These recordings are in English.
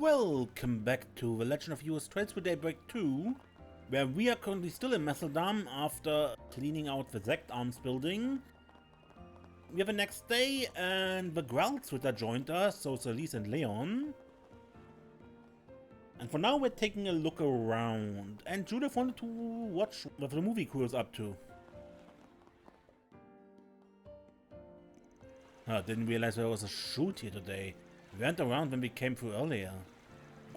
Welcome back to The Legend of Yours Trails with Daybreak 2, where we are currently still in Messeldam after cleaning out the Zect Arms building. We have the next day and the Grahlsritter joined us, so Celise and Leon. And for now we're taking a look around, and Judith wanted to watch what the movie crew is up to. Didn't realize there was a shoot here today. We weren't around when we came through earlier.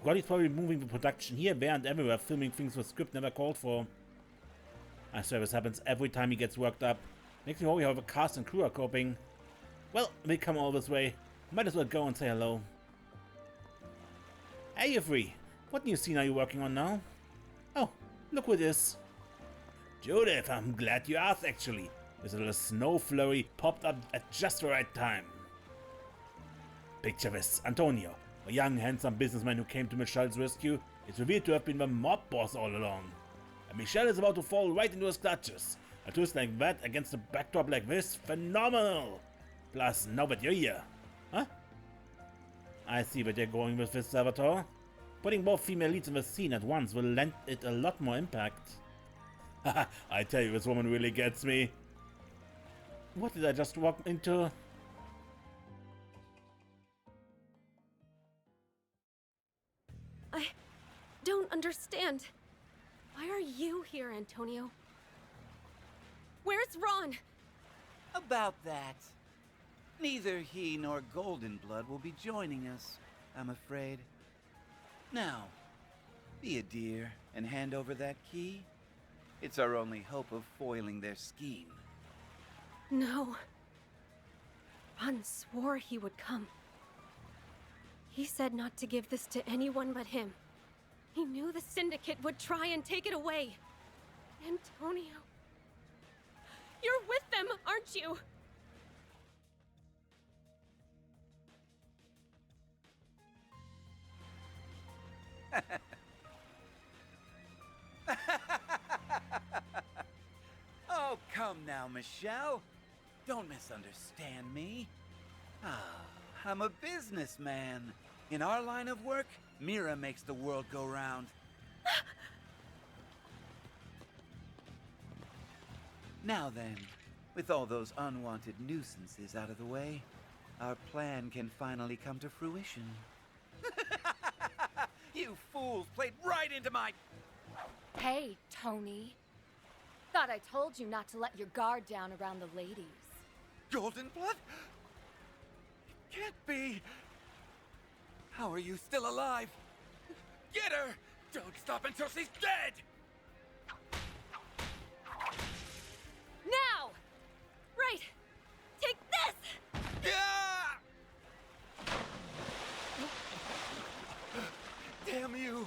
Grotty's probably moving the production here, there and everywhere, filming things the script never called for. I swear this happens every time he gets worked up. Makes me worry how the cast and crew are coping. Well, we come all this way. Might as well go and say hello. Hey, you three. What new scene are you working on now? Oh, look who it is. Judith, I'm glad you asked actually. This little snow flurry popped up at just the right time. Picture this, Antonio, a young handsome businessman who came to Michelle's rescue, is revealed to have been the mob boss all along. And Michelle is about to fall right into his clutches. A twist like that against a backdrop like this, phenomenal! Plus, now that you're here. Huh? I see where you're going with this, Salvatore. Putting both female leads in the scene at once will lend it a lot more impact. Haha, I tell you, this woman really gets me. What did I just walk into? I don't understand. Why are you here, Antonio? Where's Ron? About that. Neither he nor Goldenblood will be joining us, I'm afraid. Now, be a dear and hand over that key. It's our only hope of foiling their scheme. No. Ron swore he would come. He said not to give this to anyone but him. He knew the Syndicate would try and take it away. Antonio. You're with them, aren't you? Oh, come now, Michelle. Don't misunderstand me. I'm a businessman. In our line of work, Mira makes the world go round. Now then, with all those unwanted nuisances out of the way, our plan can finally come to fruition. You fools played right into my... Hey, Tony. Thought I told you not to let your guard down around the ladies. Goldenblood? It can't be. How are you still alive? Get her! Don't stop until she's dead! Now! Right! Take this! Yeah! Damn you!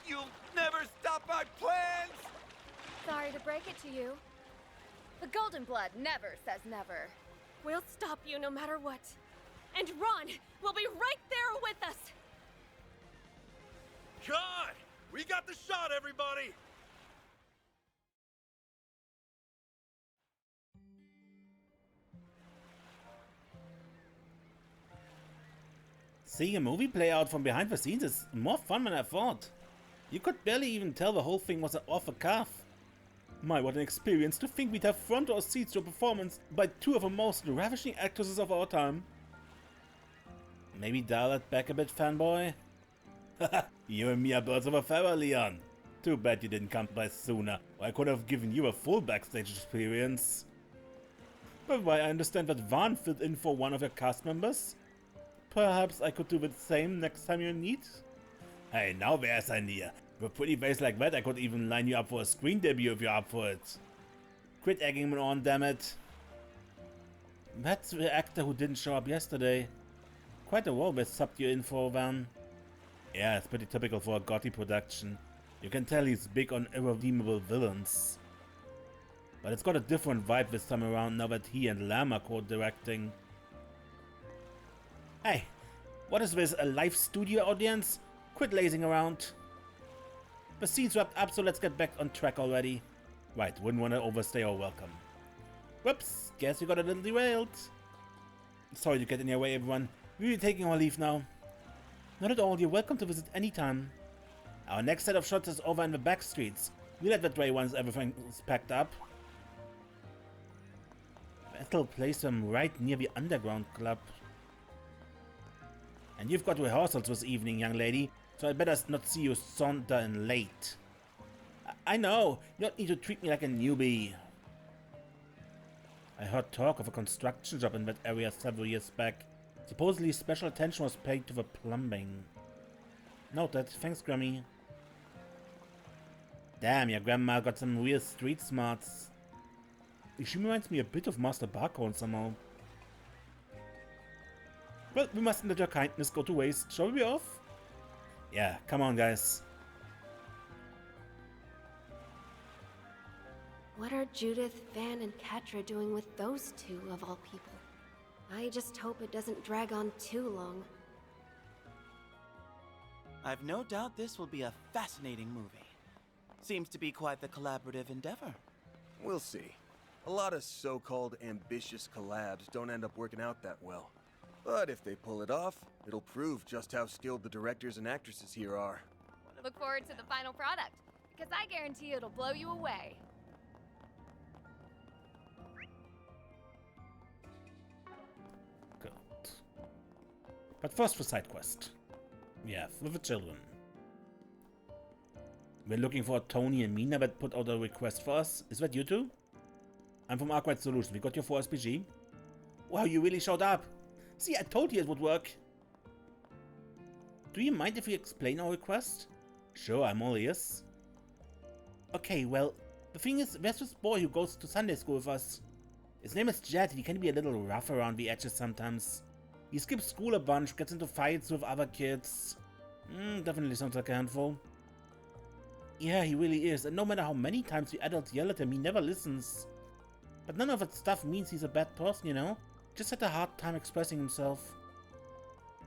You'll never stop my plans! Sorry to break it to you. The Goldenblood never says never. We'll stop you no matter what. And Ron will be right there with us! God! We got the shot, everybody! Seeing a movie play out from behind the scenes is more fun than I thought. You could barely even tell the whole thing was off the cuff. My, what an experience to think we'd have front row seats to a performance by two of the most ravishing actresses of our time. Maybe dial it back a bit, fanboy? Haha, you and me are birds of a feather, Leon. Too bad you didn't come by sooner, or I could have given you a full backstage experience. But why, I understand that Van filled in for one of your cast members? Perhaps I could do the same next time you're in need? Hey, now there's an idea. With a pretty face like that, I could even line you up for a screen debut if you're up for it. Quit egging me on, dammit. That's the actor who didn't show up yesterday. Quite a role they subbed you in for, Van. Yeah, it's pretty typical for a Gotti production. You can tell he's big on irredeemable villains. But it's got a different vibe this time around now that he and Lam are co-directing. Hey, what is this, a live studio audience? Quit lazing around. The scene's wrapped up, so let's get back on track already. Right, wouldn't want to overstay our welcome. Whoops, guess we got a little derailed. Sorry to get in your way, everyone. We'll be taking our leave now. Not at all, you're welcome to visit anytime. Our next set of shots is over in the back streets. We'll head that way once everything's packed up. That'll place them right near the underground club. And you've got rehearsals this evening, young lady, so I better not see you saunter in late. I know, you don't need to treat me like a newbie. I heard talk of a construction job in that area several years back. Supposedly special attention was paid to the plumbing. Noted, thanks Grammy. Damn, your grandma got some real street smarts. She reminds me a bit of Master Barcone somehow. Well, we mustn't let your kindness go to waste. Shall we be off? Yeah, come on guys. What are Judith, Van, and Catra doing with those two, of all people? I just hope it doesn't drag on too long. I've no doubt this will be a fascinating movie. Seems to be quite the collaborative endeavor. We'll see. A lot of so-called ambitious collabs don't end up working out that well. But if they pull it off, it'll prove just how skilled the directors and actresses here are. Look forward to the final product, because I guarantee it'll blow you away. Good. But first for side quest. Yeah, with the children. We're looking for Tony and Mina that put out a request for us. Is that you two? I'm from Arkwright Solutions. We got your 4SPG. Wow, you really showed up. See, I told you it would work. Do you mind if we explain our request? Sure, I'm all ears. Okay, well, the thing is, there's this boy who goes to Sunday school with us. His name is Jet. He can be a little rough around the edges sometimes. He skips school a bunch, gets into fights with other kids. Definitely sounds like a handful. Yeah, he really is, and no matter how many times we adults yell at him, he never listens. But none of that stuff means he's a bad person, you know? Just had a hard time expressing himself.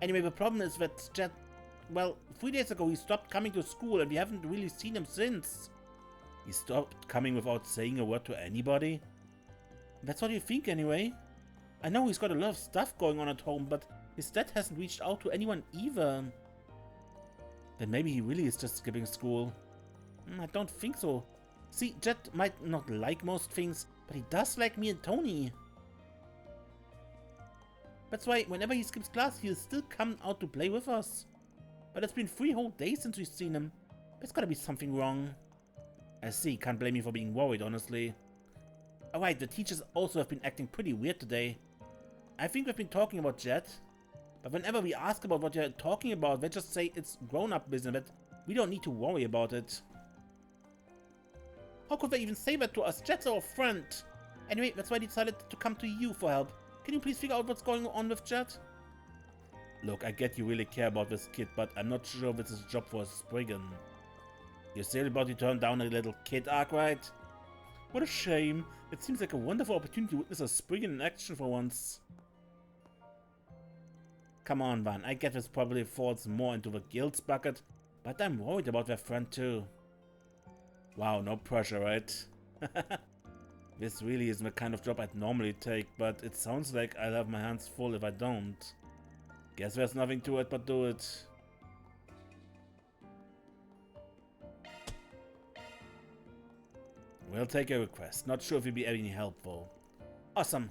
Anyway, the problem is that Jet... Well, 3 days ago he stopped coming to school and we haven't really seen him since. He stopped coming without saying a word to anybody. That's what you think anyway. I know he's got a lot of stuff going on at home, but his dad hasn't reached out to anyone either. Then maybe he really is just skipping school. I don't think so. See, Jet might not like most things, but he does like me and Tony. That's why whenever he skips class, he'll still come out to play with us. But it's been 3 whole days since we've seen him. There's gotta be something wrong. I see, can't blame you for being worried, honestly. Alright, the teachers also have been acting pretty weird today. I think we've been talking about Jet. But whenever we ask about what they're talking about, they just say it's grown-up business, that we don't need to worry about it. How could they even say that to us? Jet's our friend. Anyway, that's why I decided to come to you for help. Can you please figure out what's going on with Jet? Look, I get you really care about this kid, but I'm not sure this is a job for a Spriggan. You're still about to turn down a little kid, Arkwright? What a shame. It seems like a wonderful opportunity to witness a Spriggan in action for once. Come on, Van. I get this probably falls more into the guilt bucket, but I'm worried about their friend too. Wow, no pressure, right? This really isn't the kind of job I'd normally take, but it sounds like I'll have my hands full if I don't. Guess there's nothing to it but do it. We'll take your request. Not sure if you'll be any helpful. Awesome.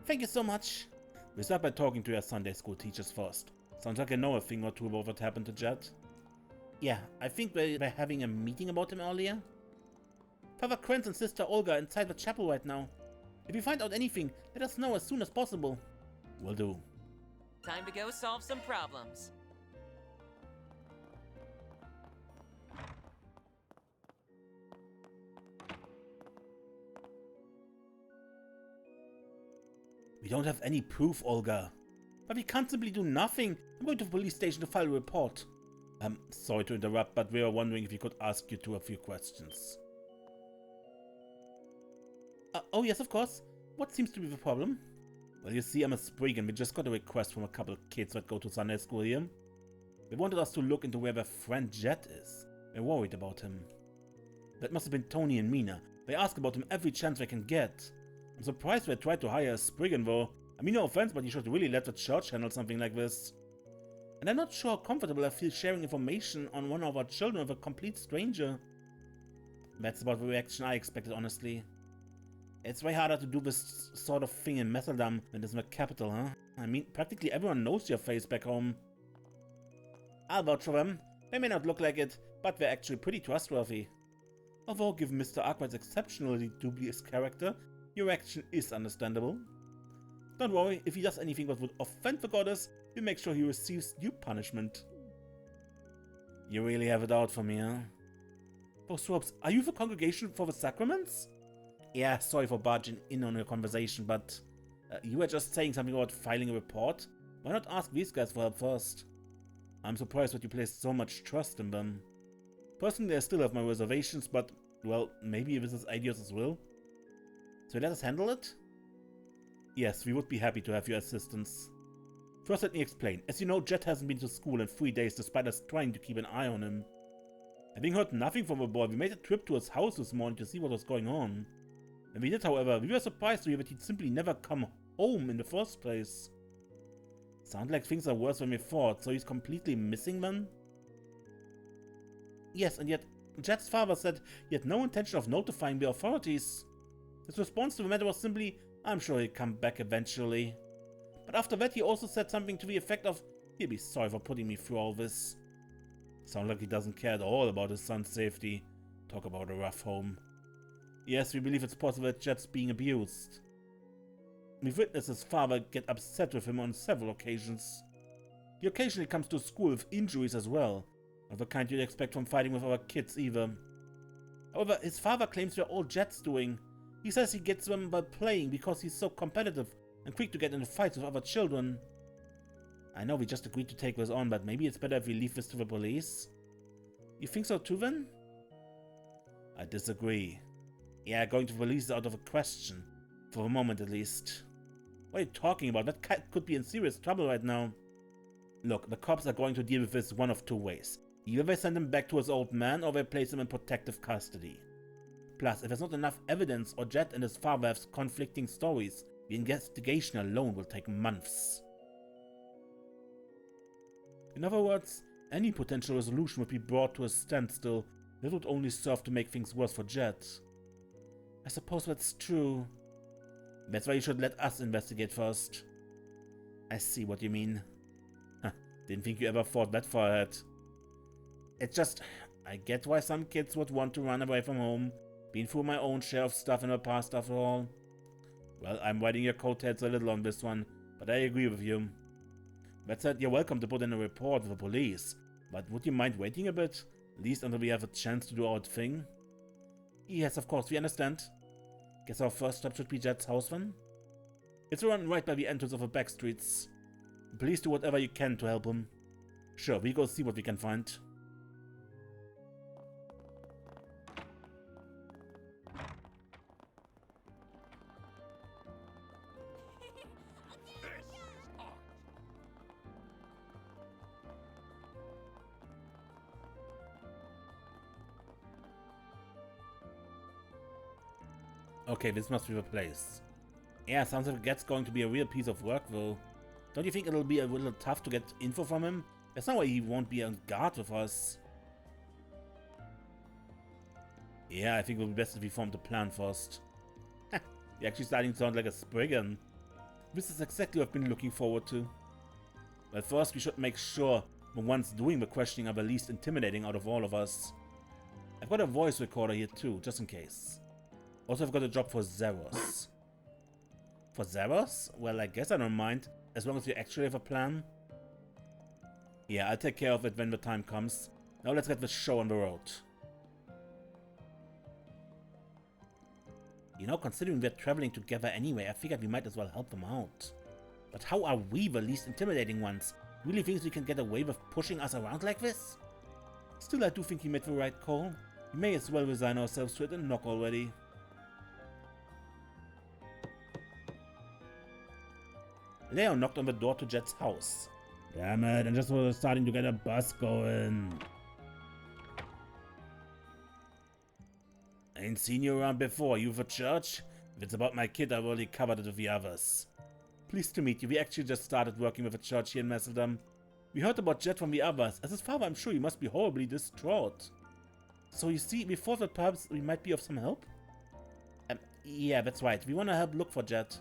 Thank you so much. We start by talking to your Sunday school teachers first. Sounds like I know a thing or two about what happened to Jet. Yeah, I think they were having a meeting about him earlier. Father Krenz and Sister Olga are inside the chapel right now. If you find out anything, let us know as soon as possible. Will do. Time to go solve some problems. We don't have any proof, Olga. But we can't simply do nothing. I'm going to the police station to file a report. Sorry to interrupt, but we were wondering if we could ask you two a few questions. Oh yes, of course. What seems to be the problem? Well, you see, I'm a Spriggan. We just got a request from a couple of kids that go to Sunday school here. They wanted us to look into where their friend Jet is. They're worried about him. That must have been Tony and Mina. They ask about him every chance they can get. I'm surprised they tried to hire a Spriggan though. I mean, no offense, but you should really let the church handle something like this. and I'm not sure how comfortable I feel sharing information on one of our children with a complete stranger. That's about the reaction I expected, honestly. It's way harder to do this sort of thing in Metheldam than it is in the capital, huh? I mean, practically everyone knows your face back home. I'll vouch for them. They may not look like it, but they're actually pretty trustworthy. Although, given Mr. Arkman's exceptionally dubious character, your reaction is understandable. Don't worry, if he does anything that would offend the goddess, we'll make sure he receives due punishment. You really have it out for me, huh? Oh, Swaps, are you the congregation for the sacraments? Yeah, sorry for barging in on your conversation, but you were just saying something about filing a report? Why not ask these guys for help first? I'm surprised that you placed so much trust in them. Personally, I still have my reservations, but, well, maybe this is ideas as well. So let us handle it? Yes, we would be happy to have your assistance. First, let me explain. As you know, Jet hasn't been to school in 3 days despite us trying to keep an eye on him. Having heard nothing from the boy, we made a trip to his house this morning to see what was going on. When we did, however, we were surprised to hear that he'd simply never come home in the first place. Sounds like things are worse than we thought, so he's completely missing them? Yes, and yet Jet's father said he had no intention of notifying the authorities. His response to the matter was simply, I'm sure he'll come back eventually. But after that he also said something to the effect of, he'll be sorry for putting me through all this. Sounds like he doesn't care at all about his son's safety. Talk about a rough home. Yes, we believe it's possible that Jet's being abused. We've witnessed his father get upset with him on several occasions. He occasionally comes to school with injuries as well, not the kind you'd expect from fighting with our kids either. However, his father claims they're all Jet's doing. He says he gets them by playing because he's so competitive and quick to get into fights with other children. I know we just agreed to take this on, but maybe it's better if we leave this to the police? You think so too, then? I disagree. Yeah, going to the police is out of a question. For the moment, at least. What are you talking about? That cat could be in serious trouble right now. Look, the cops are going to deal with this one of two ways. Either they send him back to his old man, or they place him in protective custody. Plus, if there's not enough evidence, or Jet and his father have conflicting stories, the investigation alone will take months. In other words, any potential resolution would be brought to a standstill. That would only serve to make things worse for Jet. I suppose that's true. That's why you should let us investigate first. I see what you mean. Didn't think you ever thought that far ahead. It's just, I get why some kids would want to run away from home. Been through my own share of stuff in the past after all. Well, I'm riding your coattails a little on this one, but I agree with you. That said, you're welcome to put in a report with the police, but would you mind waiting a bit? At least until we have a chance to do our thing? Yes, of course, we understand. Guess our first stop should be Jet's house then? It's around right by the entrance of the back streets. Please do whatever you can to help him. Sure, we go see what we can find. Okay, this must be the place. Yeah, sounds like that's going to be a real piece of work though. Don't you think it'll be a little tough to get info from him? There's no way he won't be on guard with us. Yeah, I think it would be best if we formed a plan first. You're actually starting to sound like a Spriggan. This is exactly what I've been looking forward to. But first we should make sure the ones doing the questioning are the least intimidating out of all of us. I've got a voice recorder here too, just in case. Also, I've got a job for Zeros. For Zeros? Well, I guess I don't mind, as long as you actually have a plan. Yeah, I'll take care of it when the time comes. Now let's get the show on the road. You know, considering we're traveling together anyway, I figured we might as well help them out. But how are we the least intimidating ones? Really thinks we can get away with pushing us around like this? Still, I do think he made the right call. We may as well resign ourselves to it and knock already. Leo knocked on the door to Jet's house. Damn it, I just was starting to get a bus going. I ain't seen you around before. You for church? If it's about my kid, I've already covered it with the others. Pleased to meet you. We actually just started working with a church here in Metheldam. We heard about Jet from the others. As his father, I'm sure he must be horribly distraught. So you see, we thought that perhaps we might be of some help? Yeah, that's right. We want to help look for Jet.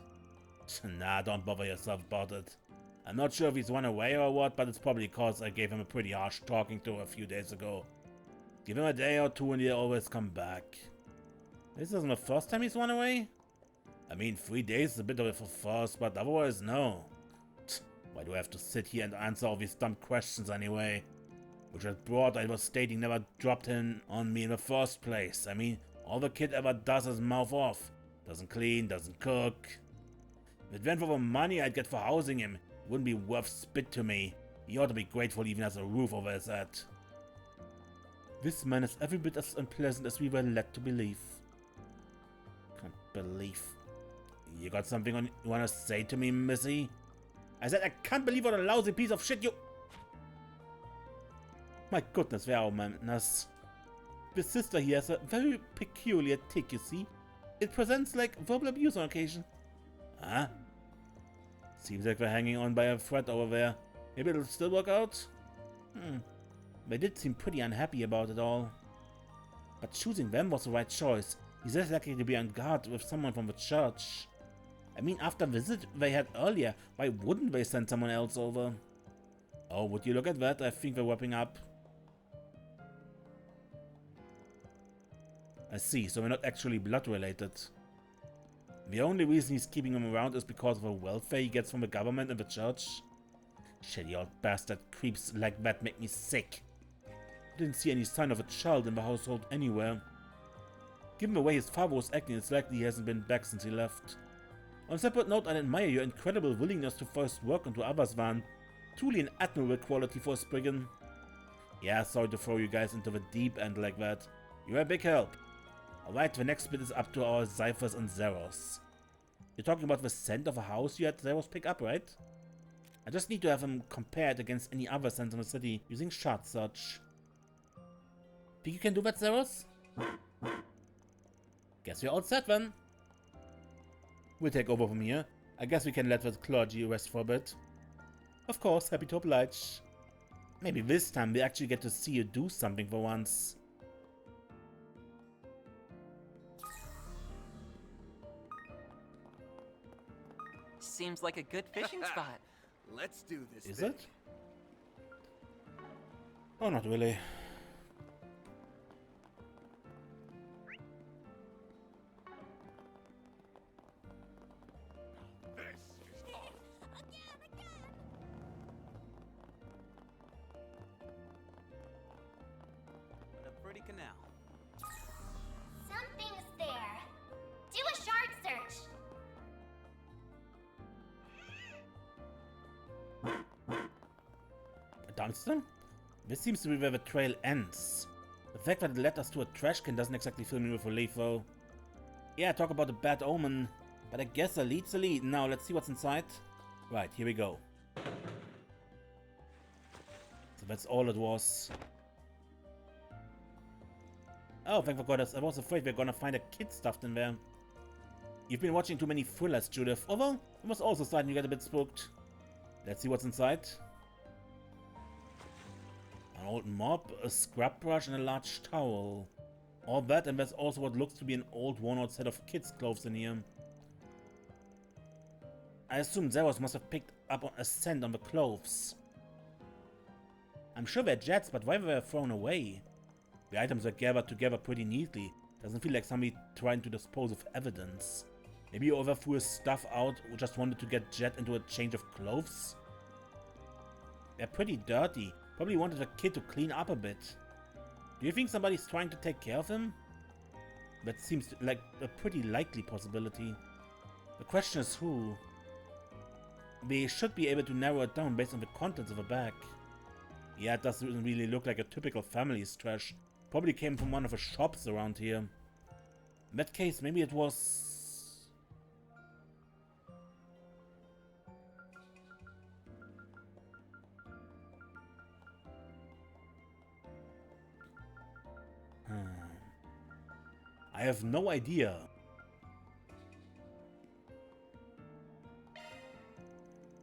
Nah, don't bother yourself about it. I'm not sure if he's run away or what, but it's probably cause I gave him a pretty harsh talking to a few days ago. Give him a day or two and he'll always come back. This isn't the first time he's run away? I mean, 3 days is a bit of a first, but otherwise, no. Why do I have to sit here and answer all these dumb questions anyway? Which had brought I was stating never dropped in on me in the first place. I mean, all the kid ever does is mouth off. Doesn't clean, doesn't cook. If it went for the money I'd get for housing him, it wouldn't be worth spit to me. He ought to be grateful even has a roof over his head. This man is every bit as unpleasant as we were led to believe. Can't believe. You got something you wanna say to me, Missy? I said I can't believe what a lousy piece of shit you... My goodness, where are manners? The sister here has a very peculiar tick, you see. It presents like verbal abuse on occasion. Huh? Seems like we're hanging on by a thread over there. Maybe it'll still work out? They did seem pretty unhappy about it all. But choosing them was the right choice. He's less likely to be on guard with someone from the church. I mean, after the visit they had earlier, why wouldn't they send someone else over? Oh, would you look at that? I think we're wrapping up. I see, so we're not actually blood related. The only reason he's keeping him around is because of the welfare he gets from the government and the church. Shitty old bastard creeps like that make me sick. I didn't see any sign of a child in the household anywhere. Given the way his father was acting, it's likely he hasn't been back since he left. On a separate note, I admire your incredible willingness to force work onto others, Van. Truly an admirable quality for a Spriggan. Yeah, sorry to throw you guys into the deep end like that. You're a big help. Alright, the next bit is up to our Zyphers and Zeros. You're talking about the scent of a house you had Zeros pick up, right? I just need to have them compared against any other scent in the city using shard search. Think you can do that, Zeros? Guess we're all set then. We'll take over from here. I guess we can let the clergy rest for a bit. Of course, happy to oblige. Maybe this time we actually get to see you do something for once. Seems like a good fishing spot. Let's do this. Is thing. it? Oh, not really. What a pretty canal. Something's there. Do a shard search. A dumpster? This seems to be where the trail ends. The fact that it led us to a trash can doesn't exactly fill me with relief, though. Yeah, talk about a bad omen. But I guess a lead's a lead. Now, let's see what's inside. Right, here we go. So that's all it was. Oh, thank goodness. I was afraid we were gonna find a kid stuffed in there. You've been watching too many thrillers, Judith. Although, I was also starting to get a bit spooked. Let's see what's inside. An old mop, a scrub brush, and a large towel. All that, and there's also what looks to be an old worn-out set of kids' clothes in here. I assume Zeros must have picked up on a scent on the clothes. I'm sure they're Jet's, but why were they thrown away? The items were gathered together pretty neatly. Doesn't feel like somebody trying to dispose of evidence. Maybe whoever threw his stuff out who just wanted to get Jet into a change of clothes? They're pretty dirty. Probably wanted a kid to clean up a bit. Do you think somebody's trying to take care of him? That seems like a pretty likely possibility. The question is who? They should be able to narrow it down based on the contents of the bag. Yeah, it doesn't really look like a typical family's trash. Probably came from one of the shops around here. In that case, maybe it was... I have no idea.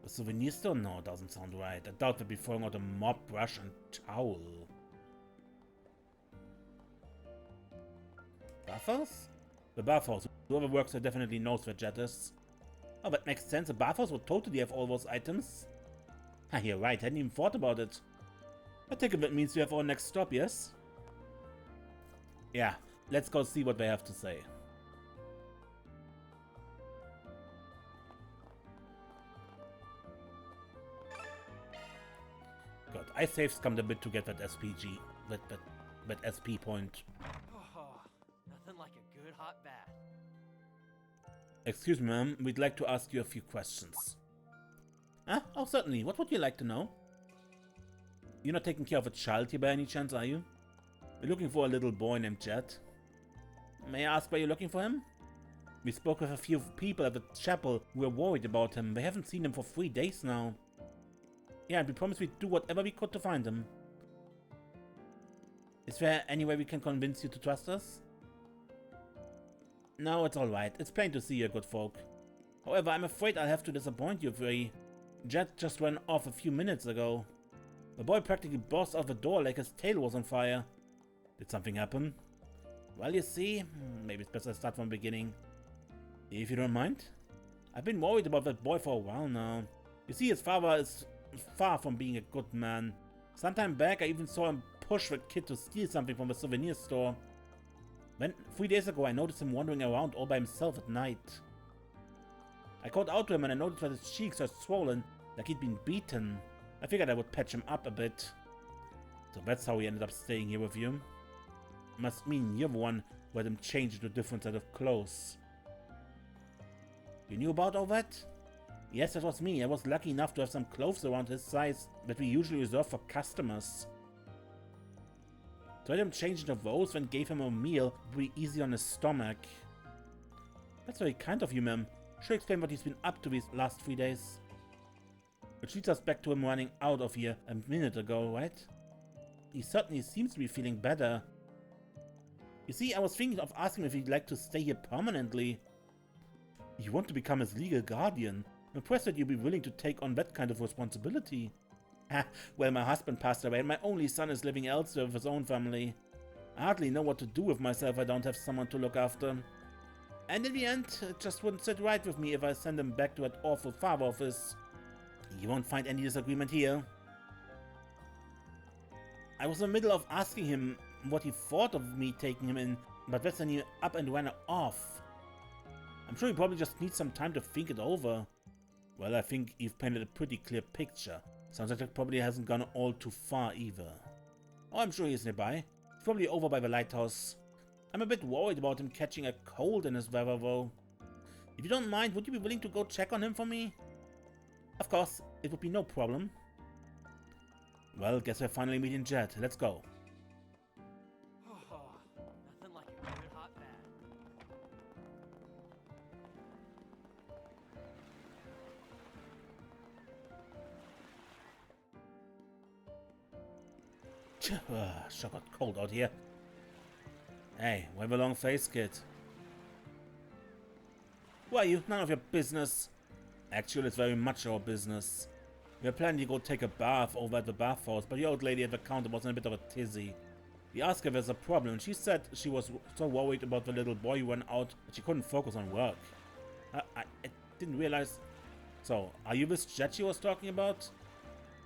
With souvenir store? No, it doesn't sound right. I doubt they'd be throwing out a mop brush and towel. Bathhouse? The bathhouse. Whoever works there definitely knows where Jet is. Oh, that makes sense. The bathhouse would totally have all those items. Ah, you're right. I hadn't even thought about it. I take it that means we have our next stop, yes? Yeah, let's go see what they have to say. God, I saved scummed a bit to get that SPG, that SP point. Oh, nothing like a good hot bath. Excuse me, ma'am, we'd like to ask you a few questions. Ah, oh, certainly. What would you like to know? You're not taking care of a child here by any chance, are you? We're looking for a little boy named Jet. May I ask why you're looking for him? We spoke with a few people at the chapel who were worried about him. They haven't seen him for 3 days now. Yeah, and we promised we'd do whatever we could to find him. Is there any way we can convince you to trust us? No, it's alright. It's plain to see you're good folk. However, I'm afraid I'll have to disappoint you, Free. Jet just ran off a few minutes ago. The boy practically burst out the door like his tail was on fire. Did something happen? Well, you see, maybe it's best I start from the beginning. If you don't mind? I've been worried about that boy for a while now. You see, his father is far from being a good man. Some time back, I even saw him push that kid to steal something from the souvenir store. Then, 3 days ago, I noticed him wandering around all by himself at night. I called out to him and I noticed that his cheeks are swollen, like he'd been beaten. I figured I would patch him up a bit. So that's how he ended up staying here with you. Must mean you're the one who had him change into a different set of clothes. You knew about all that? Yes, that was me. I was lucky enough to have some clothes around his size that we usually reserve for customers. So I had him change into those, then gave him a meal to be easy on his stomach. That's very kind of you, ma'am. Should explain what he's been up to these last 3 days. Which leads us back to him running out of here a minute ago, right? He certainly seems to be feeling better. You see, I was thinking of asking if he'd like to stay here permanently. You want to become his legal guardian. I'm impressed that you'd be willing to take on that kind of responsibility. Ah, well, my husband passed away and my only son is living elsewhere with his own family. I hardly know what to do with myself if I don't have someone to look after. And in the end, it just wouldn't sit right with me if I send him back to that awful father of his. You won't find any disagreement here. I was in the middle of asking him what he thought of me taking him in, but that's when he up and ran off. I'm sure he probably just needs some time to think it over. Well, I think you've painted a pretty clear picture. Sounds like it probably hasn't gone all too far either. Oh, I'm sure he's nearby. He's probably over by the lighthouse. I'm a bit worried about him catching a cold in his weather though. If you don't mind, would you be willing to go check on him for me? Of course, it would be no problem. Well, guess we're finally meeting Jet. Let's go. Oh, nothing like a good hot bath. Sure got cold out here. Hey, we have a long face, kid. Who are you? None of your business. Actually, it's very much our business. We were planning to go take a bath over at the bathhouse, but the old lady at the counter was in a bit of a tizzy. We asked her if there's a problem, and she said she was so worried about the little boy who went out that she couldn't focus on work. I didn't realize. So, are you this Jet she was talking about?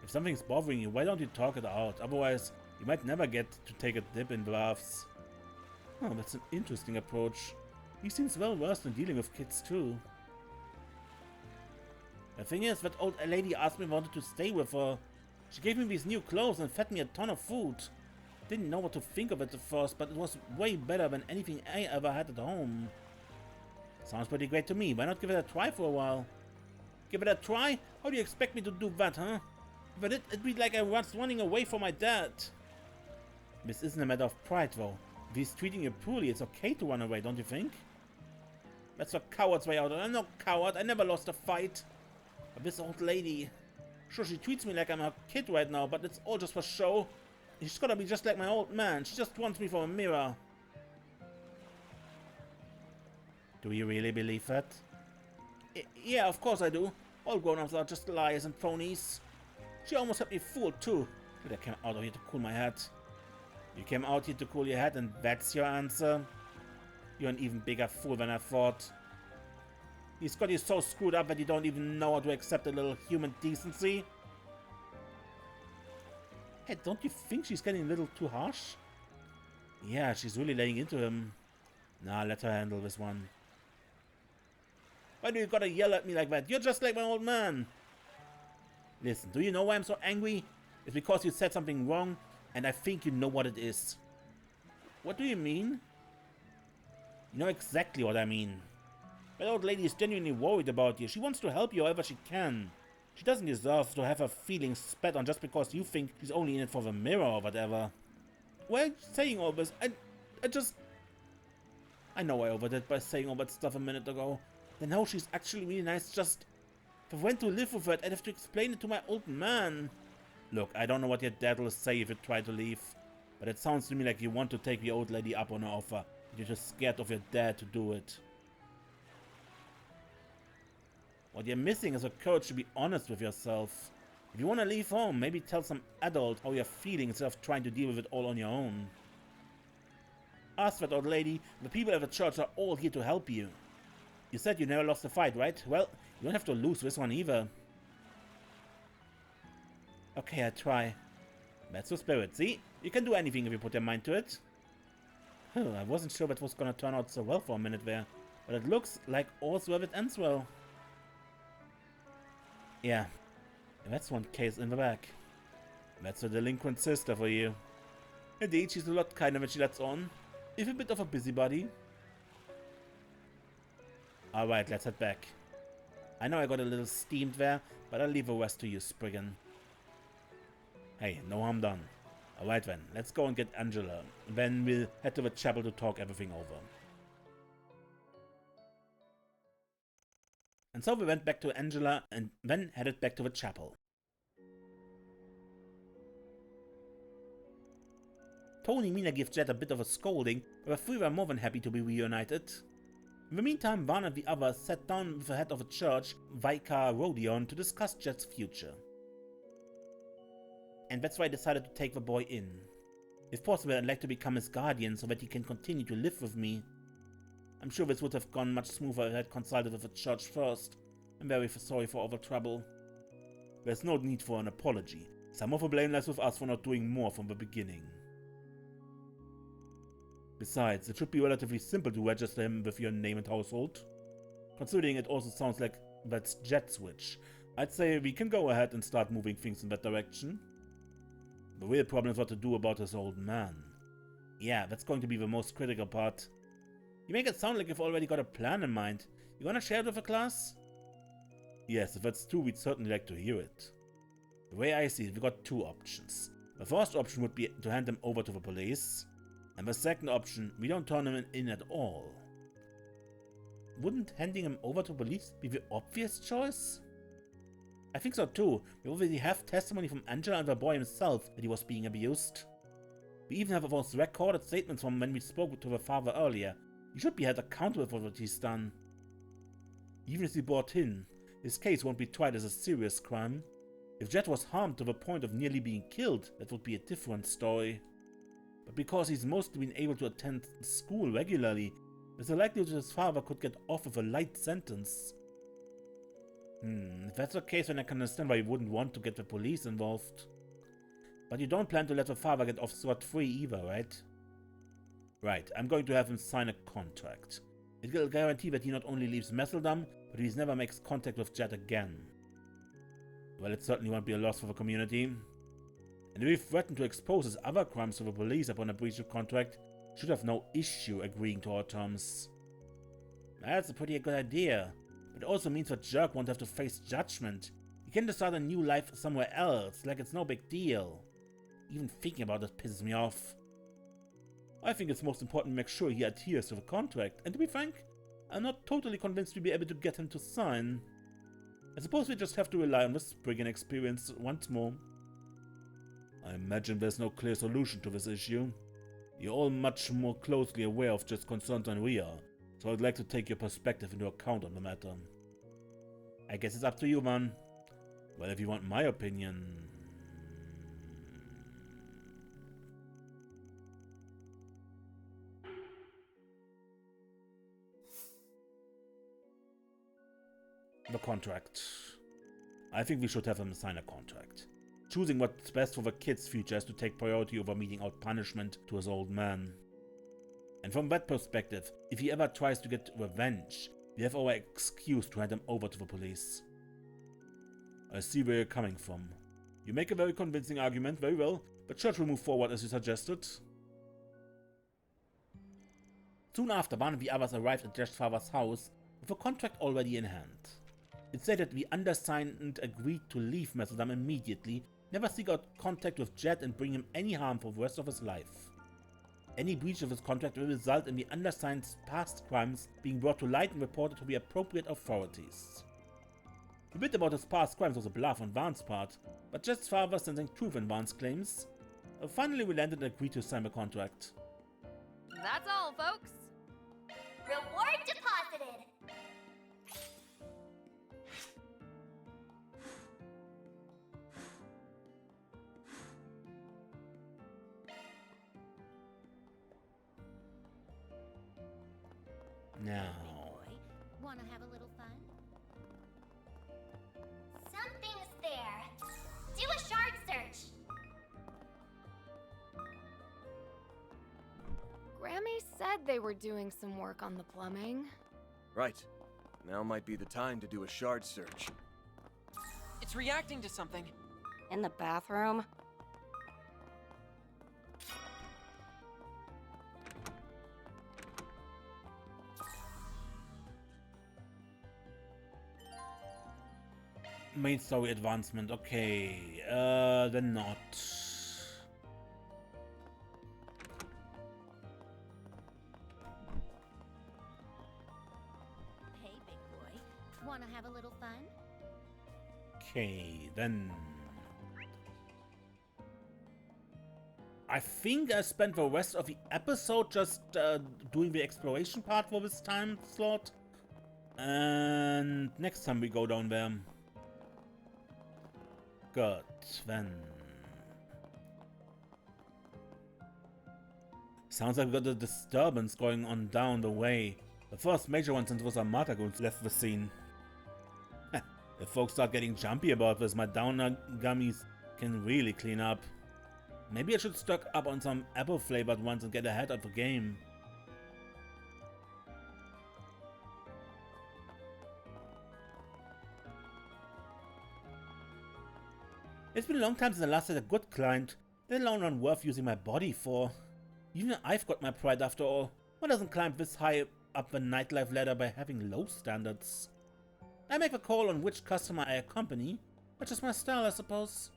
If something's bothering you, why don't you talk it out? Otherwise, you might never get to take a dip in the baths. Oh, that's an interesting approach. He seems well versed in dealing with kids too. The thing is, that old lady asked me if I wanted to stay with her. She gave me these new clothes and fed me a ton of food. Didn't know what to think of it at first, but it was way better than anything I ever had at home. Sounds pretty great to me. Why not give it a try for a while? Give it a try? How do you expect me to do that, huh? If I did, it'd be like I was running away from my dad. This isn't a matter of pride, though. If he's treating you poorly, it's okay to run away, don't you think? That's a coward's way out, and I'm no coward. I never lost a fight. But this old lady... Sure, she treats me like I'm a kid right now, but it's all just for show. She's gotta be just like my old man. She just wants me for a mirror. Do you really believe that? Yeah, of course I do. All grown-ups are just liars and phonies. She almost had me fooled too. But I came out here to cool my head. You came out here to cool your head and that's your answer? You're an even bigger fool than I thought. He's got you so screwed up that you don't even know how to accept a little human decency. Hey, don't you think she's getting a little too harsh? Yeah, she's really laying into him. Nah, let her handle this one. Why do you gotta yell at me like that? You're just like my old man. Listen, do you know why I'm so angry? It's because you said something wrong, and I think you know what it is. What do you mean? You know exactly what I mean. That old lady is genuinely worried about you. She wants to help you however she can. She doesn't deserve to have her feelings spat on just because you think she's only in it for the mirror or whatever. Well, saying all this, I know I overdid by saying all that stuff a minute ago. Then how she's actually really nice, just... If I went to live with her, I'd have to explain it to my old man. Look, I don't know what your dad will say if you try to leave. But it sounds to me like you want to take the old lady up on her offer. You're just scared of your dad to do it. What you're missing is the courage to be honest with yourself. If you want to leave home, maybe tell some adult how you're feeling instead of trying to deal with it all on your own. Ask that old lady. The people at the church are all here to help you. You said you never lost a fight, right? Well, you don't have to lose this one either. Okay, I try. That's the spirit, see? You can do anything if you put your mind to it. I wasn't sure that was gonna turn out so well for a minute there. But it looks like all's well that ends well. Yeah, that's one case in the back. That's a delinquent sister for you. Indeed, she's a lot kinder when she lets on. If a bit of a busybody. Alright, let's head back. I know I got a little steamed there, but I'll leave the rest to you, Spriggan. Hey, no harm done. Alright then, let's go and get Angela. Then we'll head to the chapel to talk everything over. And so we went back to Angela and then headed back to the chapel. Tony and Mina give Jet a bit of a scolding, but the three were more than happy to be reunited. In the meantime, Van and the others sat down with the head of the church, Vicar Rodion, to discuss Jet's future. And that's why I decided to take the boy in. If possible, I'd like to become his guardian so that he can continue to live with me. I'm sure this would have gone much smoother if I had consulted with the church first. I'm very sorry for all the trouble. There's no need for an apology. Some of the blame lies with us for not doing more from the beginning. Besides, it should be relatively simple to register him with your name and household. Considering it also sounds like that's Jet's wish, I'd say we can go ahead and start moving things in that direction. The real problem is what to do about his old man. Yeah, that's going to be the most critical part. You make it sound like you've already got a plan in mind. You gonna share it with the class? Yes, if that's true, we'd certainly like to hear it. The way I see it, we got two options. The first option would be to hand him over to the police. And the second option, we don't turn him in at all. Wouldn't handing him over to police be the obvious choice? I think so too. We already have testimony from Angela and the boy himself that he was being abused. We even have those recorded statements from when we spoke to the father earlier. He should be held accountable for what he's done. Even if he brought in, his case won't be tried as a serious crime. If Jet was harmed to the point of nearly being killed, that would be a different story. But because he's mostly been able to attend school regularly, there's a likelihood his father could get off with a light sentence. If that's the case, then I can understand why you wouldn't want to get the police involved. But you don't plan to let the father get off scot-free either, right? Right, I'm going to have him sign a contract. It will guarantee that he not only leaves Messeldom, but he never makes contact with Jet again. Well, it certainly won't be a loss for the community. And if we threaten to expose his other crimes to the police upon a breach of contract, should have no issue agreeing to our terms. That's a pretty good idea, but it also means that Jerk won't have to face judgment. He can just start a new life somewhere else, like it's no big deal. Even thinking about it pisses me off. I think it's most important to make sure he adheres to the contract, and to be frank, I'm not totally convinced we'll be able to get him to sign. I suppose we just have to rely on the Spriggan experience once more. I imagine there's no clear solution to this issue. You're all much more closely aware of Jet's concerns than we are, so I'd like to take your perspective into account on the matter. I guess it's up to you, man. Well, if you want my opinion... The contract. I think we should have him sign a contract. Choosing what's best for the kid's future is to take priority over meting out punishment to his old man. And from that perspective, if he ever tries to get revenge, we have our excuse to hand him over to the police. I see where you're coming from. You make a very convincing argument, very well, but church will move forward as you suggested. Soon after, one of the others arrived at Jeff's father's house with a contract already in hand. It said that the undersigned agreed to leave Mesodam immediately, never seek out contact with Jet, and bring him any harm for the rest of his life. Any breach of his contract will result in the undersigned's past crimes being brought to light and reported to the appropriate authorities. The bit about his past crimes was a bluff on Van's part, but Jet's father, sensing truth in Van's claims, finally relented and agreed to sign the contract. That's all, folks. Reward deposited. Now... Wanna have a little fun? Something's there. Do a shard search. Grammy said they were doing some work on the plumbing. Right. Now might be the time to do a shard search. It's reacting to something. In the bathroom? Main story advancement, okay. Then not. Hey, big boy. Wanna have a little fun? Okay, then... I think I spent the rest of the episode just doing the exploration part for this time slot. And next time we go down there. Good, then. Sounds like we got a disturbance going on down the way. The first major one since those Amataguns left the scene. If folks start getting jumpy about this, my downer gummies can really clean up. Maybe I should stock up on some apple flavored ones and get ahead of the game. It's been a long time since I last had a good client, let alone one worth using my body for. Even I've got my pride after all. One doesn't climb this high up the nightlife ladder by having low standards. I make a call on which customer I accompany, which is my style, I suppose.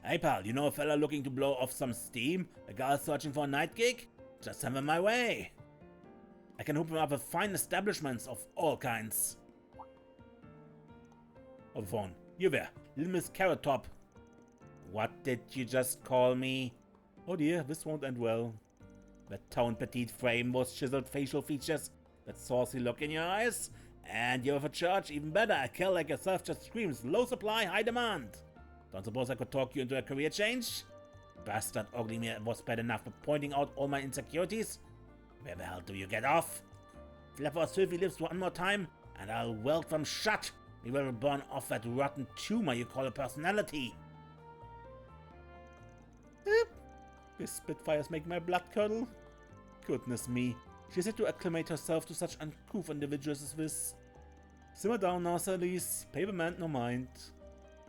Hey pal, you know a fella looking to blow off some steam? A guy searching for a night gig? Just send him my way. I can hook him up with fine establishments of all kinds. On the phone. You there, little Miss Carrot Top. What did you just call me? Oh dear, this won't end well. That toned petite frame, those chiseled facial features, that saucy look in your eyes, and you're of a church, even better. A kill like yourself just screams low supply, high demand. Don't suppose I could talk you into a career change? Bastard Oglimir was bad enough for pointing out all my insecurities. Where the hell do you get off? Flapper Sylvie lives one more time, and I'll weld them shut. We will burn off that rotten tumor you call a personality. Oop. This Spitfire's making my blood curdle. Goodness me, she's had to acclimate herself to such uncouth individuals as this. Simmer down now, Sir Elise. Pay the man no mind.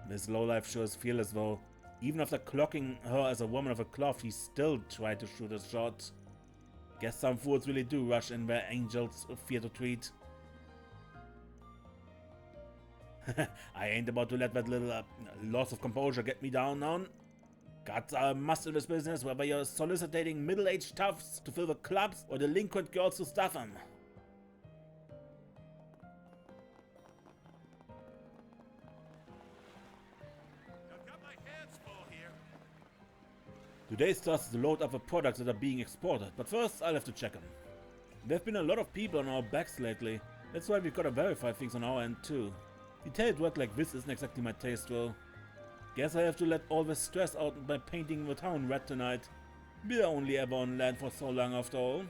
This lowlife sure is fearless though. Even after clocking her as a woman of a cloth, he still tried to shoot a shot. Guess some fools really do rush in where angels fear to treat. I ain't about to let that little loss of composure get me down on. Guts are a must in this business, whether you're soliciting middle-aged toughs to fill the clubs or delinquent girls to stuff them. I've got my hands full here. Today starts the load up of products that are being exported, but first I'll have to check them. There have been a lot of people on our backs lately, that's why we've got to verify things on our end too. Detailed work like this isn't exactly my taste though. Guess I have to let all the stress out by painting the town red tonight. We're only ever on land for so long after all.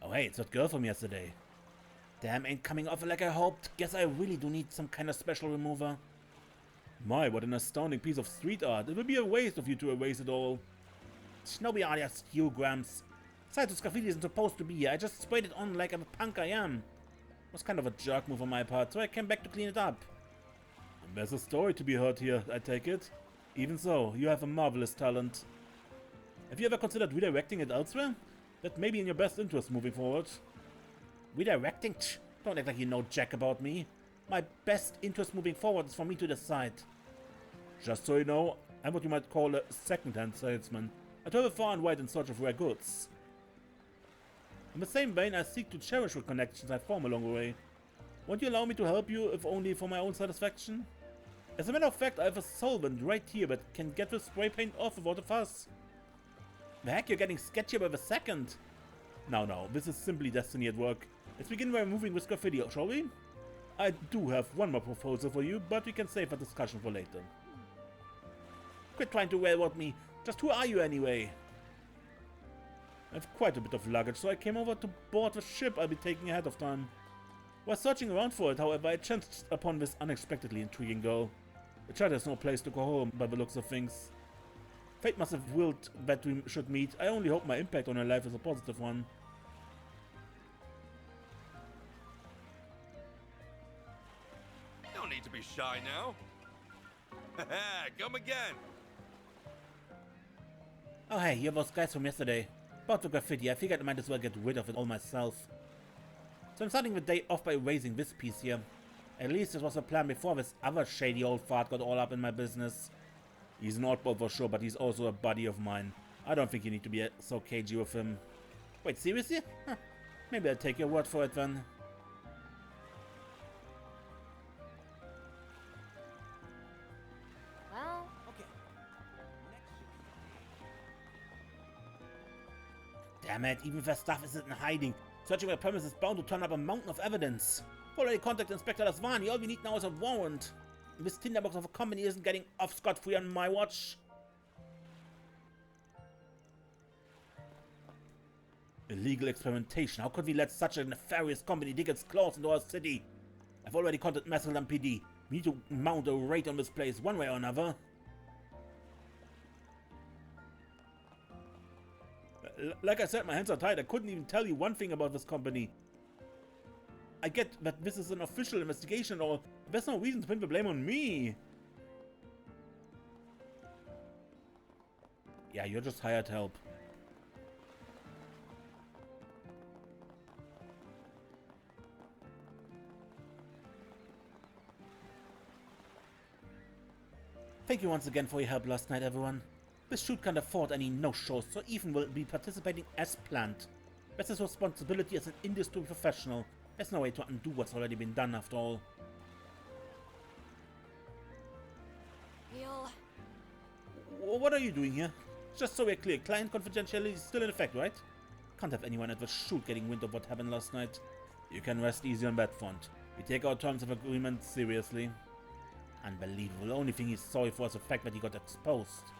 Oh hey, it's that girl from yesterday. Damn, ain't coming off like I hoped. Guess I really do need some kind of special remover. My, what an astounding piece of street art. It would be a waste of you to erase it all. Snobby alias you, Grams. Besides, this graffiti isn't supposed to be here. I just sprayed it on like a punk I am. It was kind of a jerk move on my part, so I came back to clean it up. And there's a story to be heard here, I take it. Even so, you have a marvelous talent. Have you ever considered redirecting it elsewhere? That may be in your best interest moving forward. Redirecting? Tch, don't act like you know jack about me. My best interest moving forward is for me to decide. Just so you know, I'm what you might call a second-hand salesman. I travel far and wide in search of rare goods. In the same vein, I seek to cherish the connections I form along the way. Won't you allow me to help you, if only for my own satisfaction? As a matter of fact, I have a solvent right here that can get the spray paint off without a fuss. The heck, you're getting sketchier by the second. No, this is simply destiny at work. Let's begin by removing this graffiti, shall we? I do have one more proposal for you, but we can save a discussion for later. Quit trying to railroad me. Just who are you anyway? I have quite a bit of luggage, so I came over to board the ship I'll be taking ahead of time. While searching around for it, however, I chanced upon this unexpectedly intriguing girl. The child has no place to go home, by the looks of things. Fate must have willed that we should meet. I only hope my impact on her life is a positive one. No need to be shy now. Come again. Oh hey, you're those guys from yesterday. About the graffiti, I figured I might as well get rid of it all myself. So I'm starting the day off by erasing this piece here. At least this was the plan before this other shady old fart got all up in my business. He's an oddball for sure, but he's also a buddy of mine. I don't think you need to be so cagey with him. Wait, seriously? Huh. Maybe I'll take your word for it then. Well, Okay. Damn it, even if their stuff isn't in hiding. Searching my premise is bound to turn up a mountain of evidence. Already contact Inspector Lasvani, all we need now is a warrant. This tinderbox of a company isn't getting off scot-free on my watch. Illegal experimentation. How could we let such a nefarious company dig its claws into our city? I've already contacted Messeldam PD. We need to mount a raid on this place one way or another. Like I said, my hands are tied. I couldn't even tell you one thing about this company. I get that this is an official investigation, or there's no reason to pin the blame on me. Yeah, you're just hired help. Thank you once again for your help last night, everyone. This shoot can't afford any no-shows, so Ethan will be participating as planned. That's his responsibility as an industry professional. There's no way to undo what's already been done, after all. What are you doing here? Just so we're clear, client confidentiality is still in effect, right? Can't have anyone at the shoot getting wind of what happened last night. You can rest easy on that front. We take our terms of agreement seriously. Unbelievable. The only thing he's sorry for is the fact that he got exposed.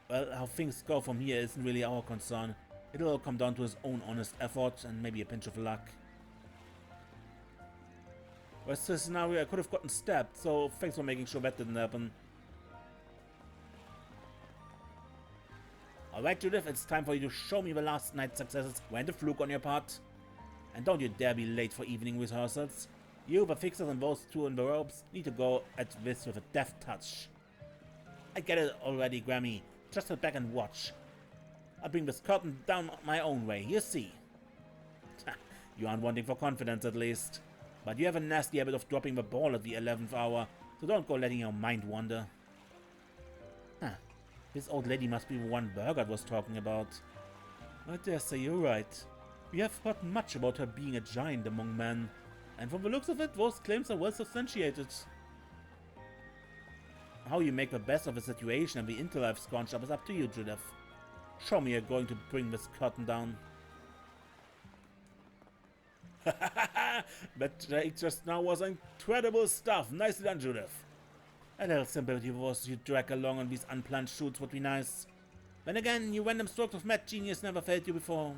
Well, how things go from here isn't really our concern. It'll all come down to his own honest effort and maybe a pinch of luck. Worst case scenario, I could have gotten stabbed, so thanks for making sure that didn't happen. Alright, Judith, it's time for you to show me the last night's successes. Went a fluke on your part. And don't you dare be late for evening rehearsals. You, the fixers, and those two in the robes need to go at this with a deft touch. I get it already, Grammy. Just sit back and watch. I'll bring this curtain down my own way, you see. You aren't wanting for confidence, at least. But you have a nasty habit of dropping the ball at the 11th hour, so don't go letting your mind wander. Huh. This old lady must be the one Burgard was talking about. I dare say you're right. We have heard much about her being a giant among men. And from the looks of it, those claims are well substantiated. How you make the best of the situation and the interlife scrunch up is up to you, Judith. Show me you're going to bring this curtain down. That take just now was incredible stuff. Nicely done, Judith. A little sympathy was you drag along on these unplanned shoots would be nice. Then again, your random strokes of mad genius never failed you before.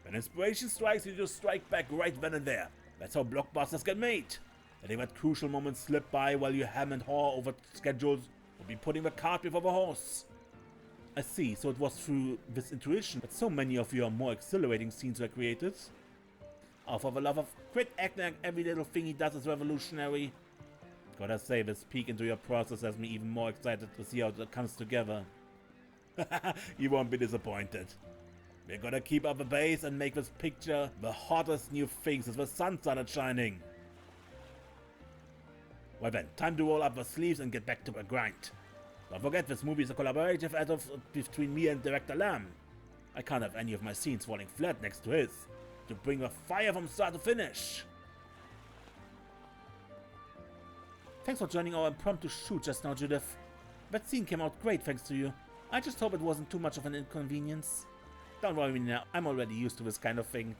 When inspiration strikes, you just strike back right then and there. That's how blockbusters get made. Letting that crucial moment slip by while you ham and haw over schedules would be putting the cart before the horse. I see, so it was through this intuition that so many of your more exhilarating scenes were created. Oh, for the love of quit acting like every little thing he does is revolutionary. Gotta say, this peek into your process has me even more excited to see how it comes together. You won't be disappointed. We're gonna keep up the pace and make this picture the hottest new thing since the sun started shining. Well then, time to roll up the sleeves and get back to the grind. Don't forget, this movie is a collaborative effort between me and director Lam. I can't have any of my scenes falling flat next to his, to bring the fire from start to finish. Thanks for joining our impromptu shoot just now, Judith. That scene came out great thanks to you. I just hope it wasn't too much of an inconvenience. Don't worry now, I'm already used to this kind of thing.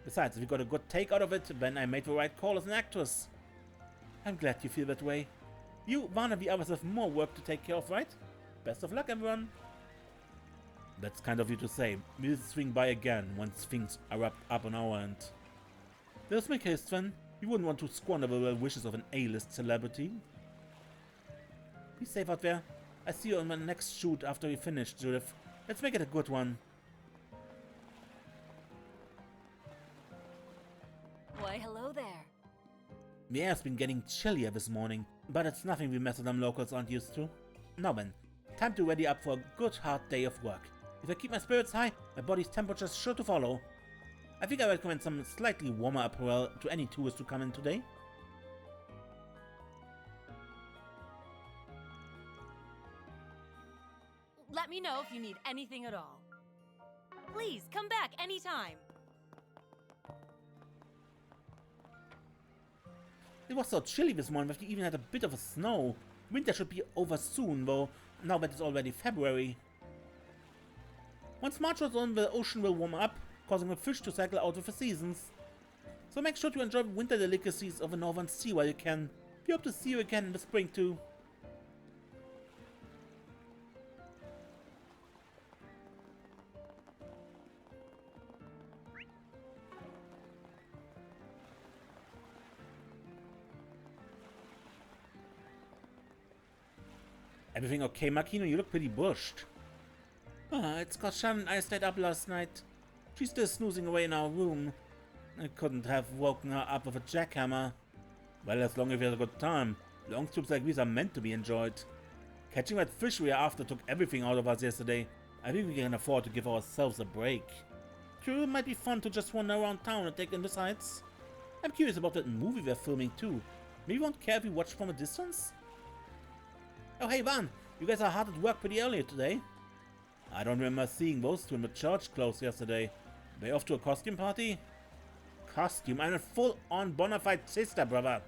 Besides, if you got a good take out of it, then I made the right call as an actress. I'm glad you feel that way. You, Vaughn, and the others have more work to take care of, right? Best of luck, everyone. That's kind of you to say. We'll swing by again once things are wrapped up on our end. There's my case, then. You wouldn't want to squander the well wishes of an A-list celebrity. Be safe out there. I see you on my next shoot after we finish, Judith. Let's make it a good one. Why, hello there. The air's been getting chillier this morning, but it's nothing we Macedon locals aren't used to. Now then, time to ready up for a good hard day of work. If I keep my spirits high, my body's temperature's sure to follow. I think I recommend some slightly warmer apparel to any tourists who come in today. Let me know if you need anything at all. Please, come back anytime. It was so chilly this morning that we even had a bit of a snow. Winter should be over soon, though, now that it's already February. Once March rolls on, the ocean will warm up, causing the fish to cycle out with the seasons. So make sure to enjoy the winter delicacies of the Northern Sea while you can. We hope to see you again in the spring too. Everything okay, Makino? You look pretty bushed. It's cause Shannon and I stayed up last night. She's still snoozing away in our room. I couldn't have woken her up with a jackhammer. Well, as long as we had a good time. Long trips like these are meant to be enjoyed. Catching that fish we were after took everything out of us yesterday. I think we can afford to give ourselves a break. True, it might be fun to just wander around town and take in the sights. I'm curious about that movie we're filming too. Maybe you won't care if we watch from a distance? Oh hey Van, you guys are hard at work pretty early today. I don't remember seeing those two in the church clothes yesterday. They off to a costume party? Costume? I'm a full-on bona fide sister, brother.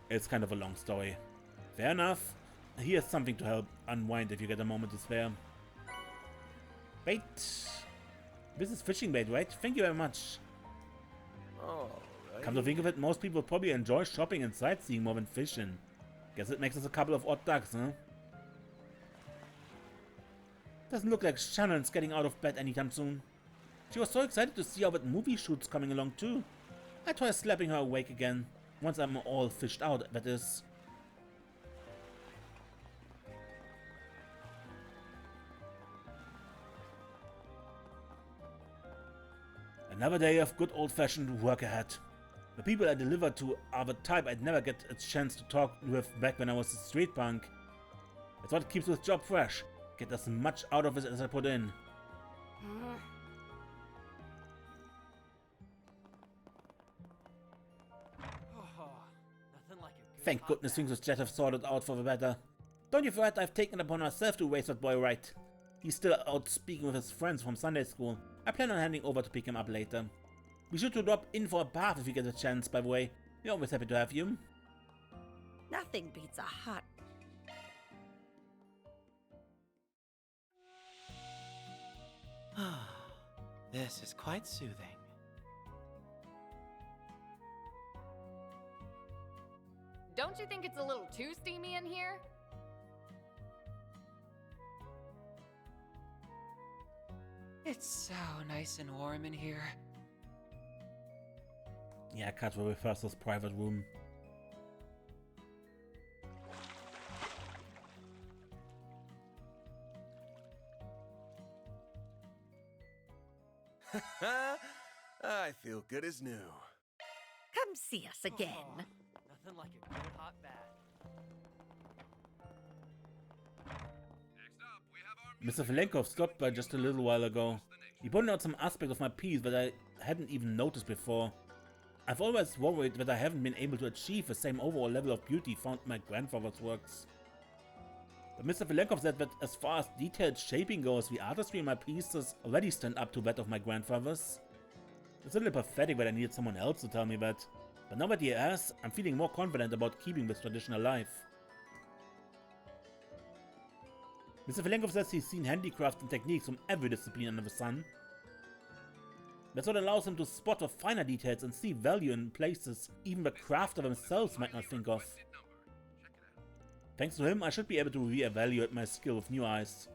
It's kind of a long story. Fair enough. Here's something to help unwind if you get a moment to spare. Bait. This is fishing bait, right? Thank you very much. Alright. Come to think of it, most people probably enjoy shopping and sightseeing more than fishing. Guess it makes us a couple of odd ducks, huh? Doesn't look like Shannon's getting out of bed anytime soon. She was so excited to see how that movie shoot's coming along too. I try slapping her awake again, once I'm all fished out, that is. Another day of good old-fashioned work ahead. The people I deliver to are the type I'd never get a chance to talk with back when I was a street punk. That's what keeps this job fresh. Get as much out of it as I put in. Nothing like a good Thank hot goodness bath. things with Jet have sorted out for the better. Don't you fret, I've taken it upon myself to raise that boy right. He's still out speaking with his friends from Sunday school. I plan on handing over to pick him up later. Be sure to drop in for a bath if you get a chance, by the way. We're always happy to have you. Nothing beats a hot... This is quite soothing. Don't you think it's a little too steamy in here? It's so nice and warm in here. Yeah, cut for Reversal's private room. I feel good as new. Come see us again. Oh, nothing like a good hot bath. Next up, we have our Mr. Valenkov stopped by just a little while ago. He pointed out some aspect of my piece that I hadn't even noticed before. I've always worried that I haven't been able to achieve the same overall level of beauty found in my grandfather's works. But Mr. Valenkov said that as far as detailed shaping goes, the artistry in my pieces already stand up to that of my grandfather's. It's a little pathetic that I needed someone else to tell me that. But now that he has, I'm feeling more confident about keeping this tradition alive. Mr. Valenkov says he's seen handicrafts and techniques from every discipline under the sun. That's what allows him to spot the finer details and see value in places even the crafter themselves might not think of. Thanks to him, I should be able to re-evaluate my skill with new eyes.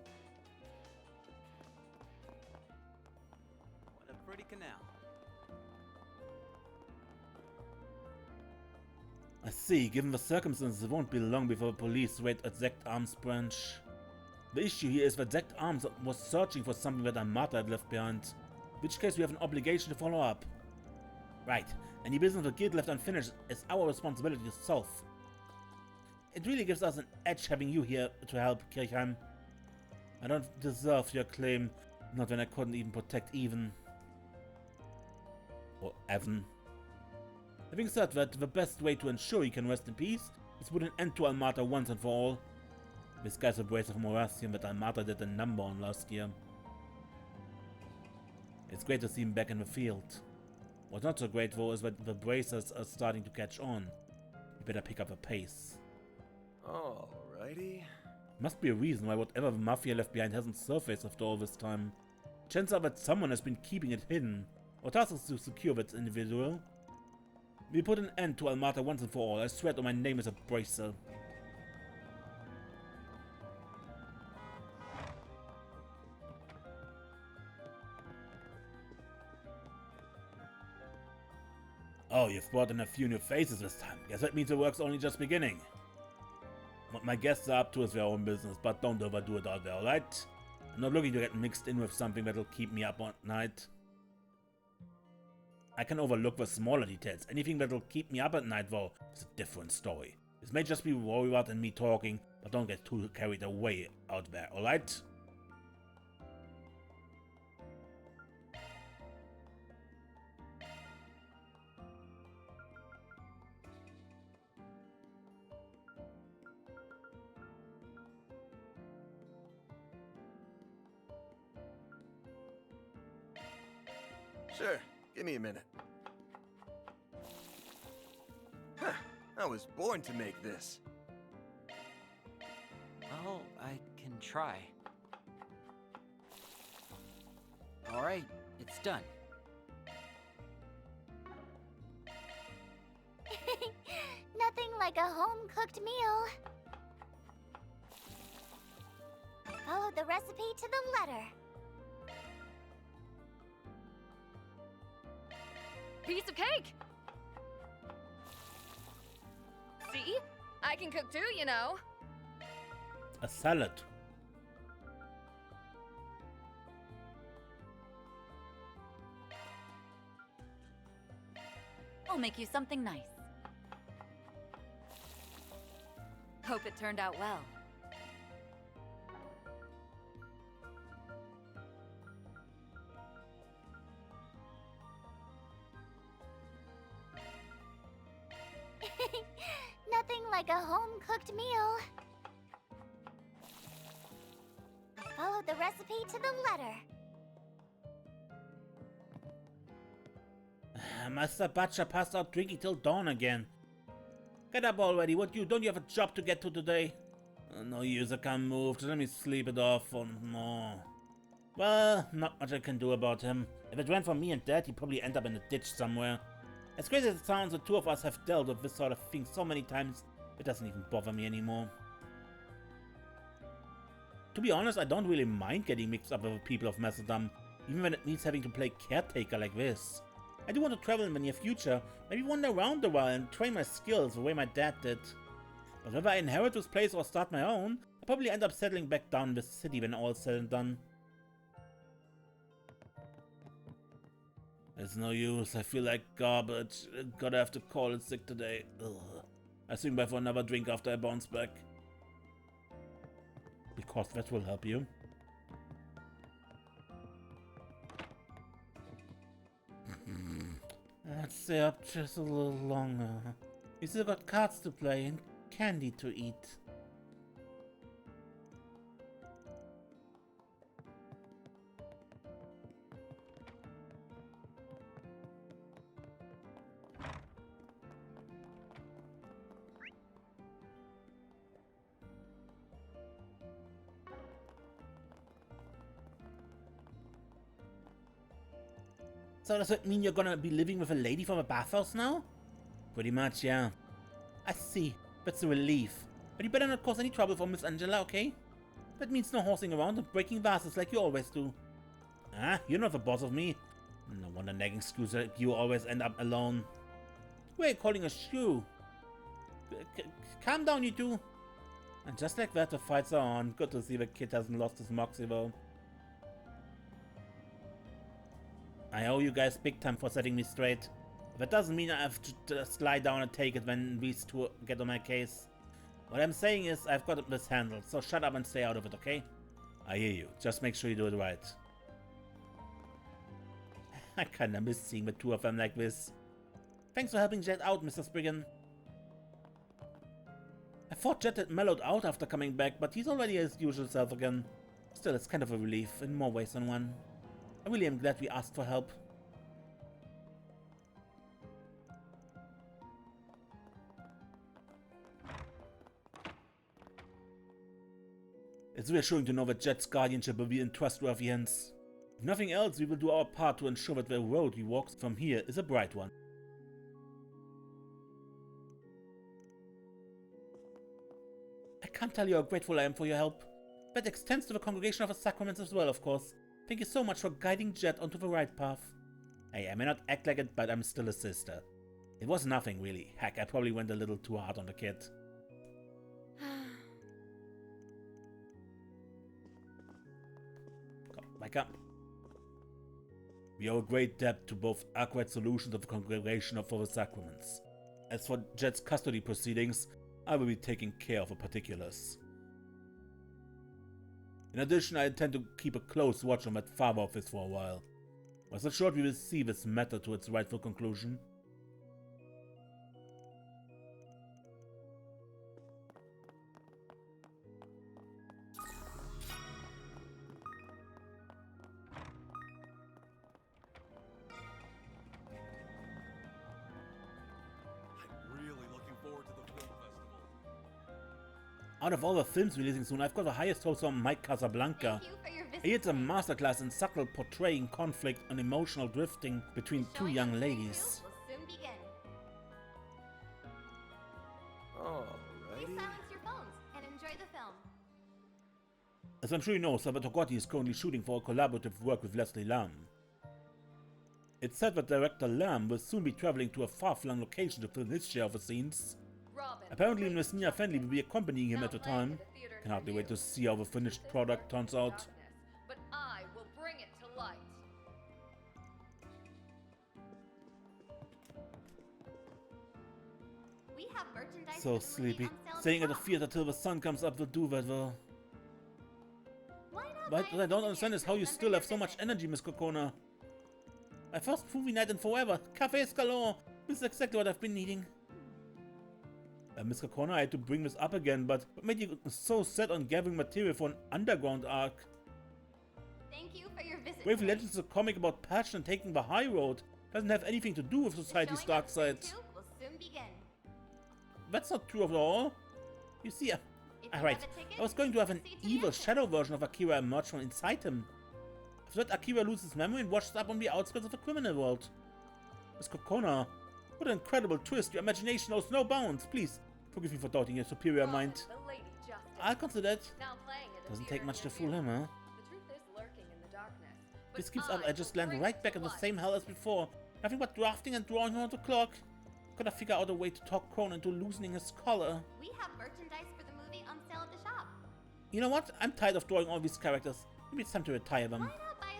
What a pretty canal. I see, given the circumstances, it won't be long before the police raid at Zect Arms branch. The issue here is that Zect Arms was searching for something that Armata had left behind. In which case we have an obligation to follow up. Right, any business the guild left unfinished is our responsibility to solve. It really gives us an edge having you here to help, Kirchheim. I don't deserve your claim, not when I couldn't even protect Even. Or Evan. Having said that, the best way to ensure he can rest in peace is to put an end to Armata once and for all. This guy's a brace of Morassium that Armata did a number on last year. It's great to see him back in the field. What's not so great though is that the bracers are starting to catch on. We better pick up the pace. Alrighty. Must be a reason why whatever the Mafia left behind hasn't surfaced after all this time. Chances are that someone has been keeping it hidden, or tasked us to secure that individual. We put an end to Armata once and for all. I swear to my name is a bracer. Oh, you've brought in a few new faces this time. Guess that means the work's only just beginning. What my guests are up to is their own business, but don't overdo it out there, alright? I'm not looking to get mixed in with something that'll keep me up at night. I can overlook the smaller details. Anything that'll keep me up at night, though, is a different story. This may just be Warrior and me talking, but don't get too carried away out there, alright? Sure, give me a minute. Huh, I was born to make this. Well, I can try. Alright, it's done. Nothing like a home-cooked meal. I followed the recipe to the letter. Piece of cake! See? I can cook too, you know. A salad. I'll make you something nice. Hope it turned out well. Nothing like a home-cooked meal. I followed the recipe to the letter. Master Butcher passed out drinking till dawn again. Get up already, would you? Don't you have a job to get to today? No use, I can't move. Just let me sleep it off or more. Well, not much I can do about him. If it went for me and Dad, he'd probably end up in a ditch somewhere. As crazy as it sounds, the two of us have dealt with this sort of thing so many times, it doesn't even bother me anymore. To be honest, I don't really mind getting mixed up with the people of Macedon, even when it means having to play caretaker like this. I do want to travel in the near future, maybe wander around a while and train my skills the way my dad did. But whether I inherit this place or start my own, I'll probably end up settling back down in this city when all's said and done. It's no use, I feel like garbage. Gotta have to call it sick today. Ugh. I swing by for another drink after I bounce back. Because that will help you. Let's stay up just a little longer. We still got cards to play and candy to eat. So does it mean you're gonna be living with a lady from a bathhouse now? Pretty much, yeah. I see. That's a relief. But you better not cause any trouble for Miss Angela, okay? That means no horsing around and breaking vases like you always do. Ah, you're not the boss of me. No wonder nagging screws like you always end up alone. Who are you calling a shrew? Calm down, you two. And just like that, the fights are on. Good to see the kid hasn't lost his moxie though. I owe you guys big time for setting me straight. That doesn't mean I have to just lie down and take it when these two get on my case. What I'm saying is I've got this handled, so shut up and stay out of it, okay? I hear you. Just make sure you do it right. I kinda miss seeing the two of them like this. Thanks for helping Jet out, Mr. Spriggan. I thought Jet had mellowed out after coming back, but he's already his usual self again. Still, it's kind of a relief, in more ways than one. I really am glad we asked for help. It's reassuring to know that Jet's guardianship will be in trustworthy hands. If nothing else, we will do our part to ensure that the road he walks from here is a bright one. I can't tell you how grateful I am for your help. That extends to the Congregation of the Sacraments as well, of course. Thank you so much for guiding Jet onto the right path. Hey, I may not act like it, but I'm still a sister. It was nothing, really. Heck, I probably went a little too hard on the kid. Come, wake up. We owe a great debt to both accurate solutions of the Congregation for the Sacraments. As for Jet's custody proceedings, I will be taking care of the particulars. In addition, I intend to keep a close watch on that father of his for a while. Rest assured we will see this matter to its rightful conclusion. I'm really looking forward to the film festival. Out of all the films releasing soon, I've got the highest hopes from Mike Casablanca. It's a masterclass in subtle portraying conflict and emotional drifting between two young ladies. Please silence your phones and enjoy the film. As I'm sure you know, Salvatore Gotti is currently shooting for a collaborative work with Leslie Lamb. It's said that director Lamb will soon be traveling to a far-flung location to film his share of the scenes. Apparently Miss Mia Fenley will be accompanying him at the time. Can hardly wait to see how the finished product turns out. But I will bring it to light. We have merchandise So sleepy. Staying at the theater till the sun comes up will do that well. But what I don't understand is how you still have so much energy, Miss Kokona. My first movie night in forever. Cafés galore. This is exactly what I've been needing. Miss Kokona, I had to bring this up again, but what made you so set on gathering material for an underground arc? Thank you for your visit. Brave Legends is a comic about passion and taking the high road. Doesn't have anything to do with society's dark side. Will soon begin. That's not true at all. You see, alright, I was going to have an evil shadow version of Akira emerge from inside him. After that, Akira loses memory and washes up on the outskirts of the criminal world. Miss Kokona, what an incredible twist. Your imagination knows no bounds. Please, forgive me for doubting your superior mind. I'll consider it. Doesn't take much to fool him, huh? If this keeps up, I just land right back in the same hell as before. Nothing but drafting and drawing on the clock. Gotta figure out a way to talk Crone into loosening his collar. We have merchandise for the movie on sale at the shop. You know what? I'm tired of drawing all these characters. Maybe it's time to retire them.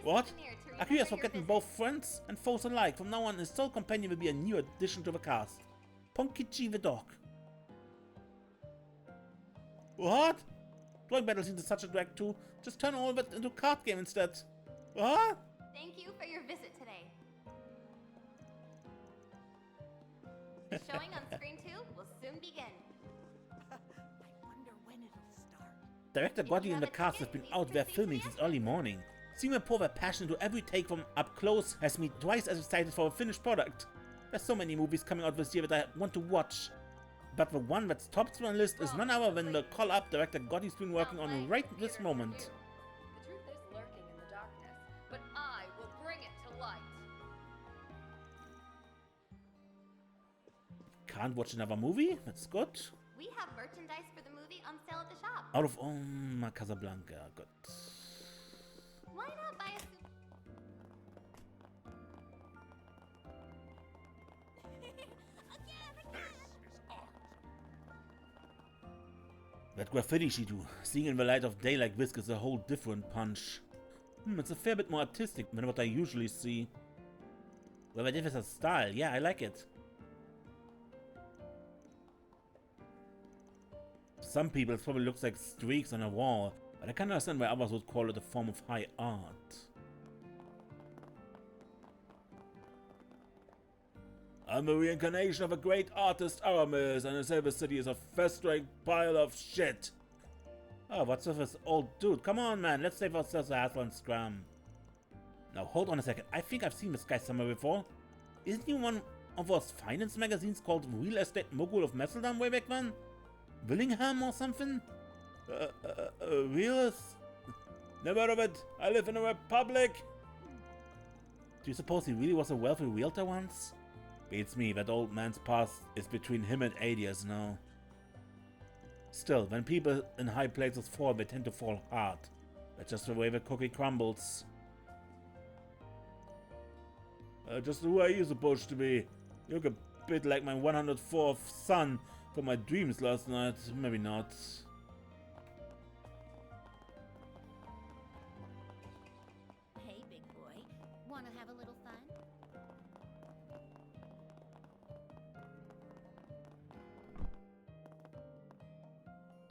What? Akira's forgetting both friends and foes alike. From now on, his sole companion will be a new addition to the cast. Ponkichi the dog. What? Drawing battle scenes is such a drag too. Just turn all of it into a card game instead. What? Thank you for your visit today. The showing on screen 2 will soon begin. I wonder when it'll start. Director Gotti and the cast have been out there filming since early morning. Seeing them pour their passion into every take from up close has me twice as excited for a finished product. There's so many movies coming out this year that I want to watch. But the one that's tops my list is none other than the call-up director Gotti's been working on right this moment. The truth is lurking in the darkness, but I will bring it to light. Can't watch another movie? That's good. We have merchandise for the movie on sale at the shop. Out of Casablanca, good. Why not buy a That graffiti she do, seeing in the light of day like this is a whole different punch. It's a fair bit more artistic than what I usually see. Well, that is a style, yeah, I like it. Some people it probably looks like streaks on a wall, but I can't understand why others would call it a form of high art. I'm a reincarnation of a great artist Aramis, and I say the city is a festering pile of shit. Oh, what's with this old dude? Come on, man, let's save ourselves a hassle and scram. Now, hold on a second. I think I've seen this guy somewhere before. Isn't he one of those finance magazines called Real Estate Mogul of Messeldam way back then? Willingham or something? Realist? Never heard of it. I live in a republic. Do you suppose he really was a wealthy realtor once? Beats me, that old man's past is between him and 80 years now. Still, when people in high places fall, they tend to fall hard. That's just the way the cookie crumbles. Just who are you supposed to be? You look a bit like my 104th son from my dreams last night. Maybe not. Hey, big boy. Wanna have a little fun?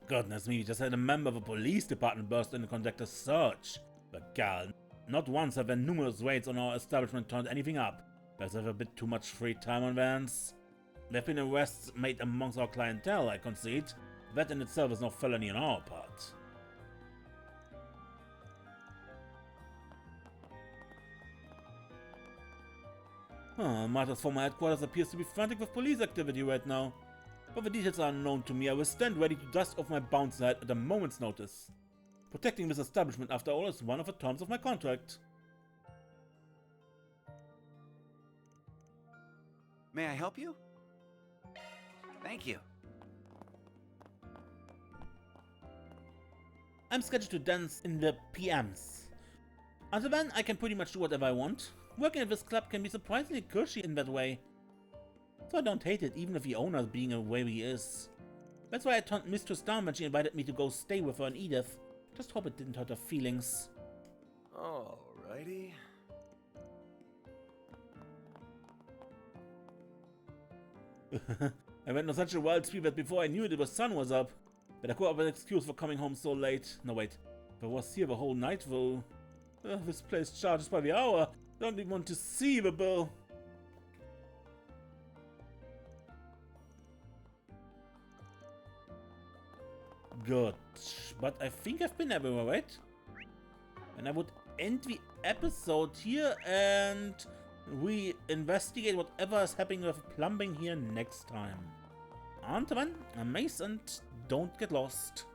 Goodness me, we just had a member of the police department burst in and conduct a search. But gal, not once have their numerous raids on our establishment turned anything up. There's a bit too much free time on Vance. There have been arrests made amongst our clientele, I concede. That in itself is no felony on our part. Martha's former headquarters appears to be frantic with police activity right now. But the details are unknown to me. I will stand ready to dust off my bounce head at a moment's notice. Protecting this establishment, after all, is one of the terms of my contract. May I help you? Thank you. I'm scheduled to dance in the PMs. Until then, I can pretty much do whatever I want. Working at this club can be surprisingly cushy in that way. So I don't hate it, even if the owner being the way he is. That's why I turned Mistress down when she invited me to go stay with her and Edith. Just hope it didn't hurt her feelings. Alrighty. I went on such a wild speed that before I knew it, the sun was up. But I could have an excuse for coming home so late. No wait, if I was here the whole night though. This place charges by the hour. I don't even want to see the bill. Good, but I think I've been everywhere, right? And I would end the episode here, and we investigate whatever is happening with plumbing here next time. Until then, I'm Mace and don't get lost.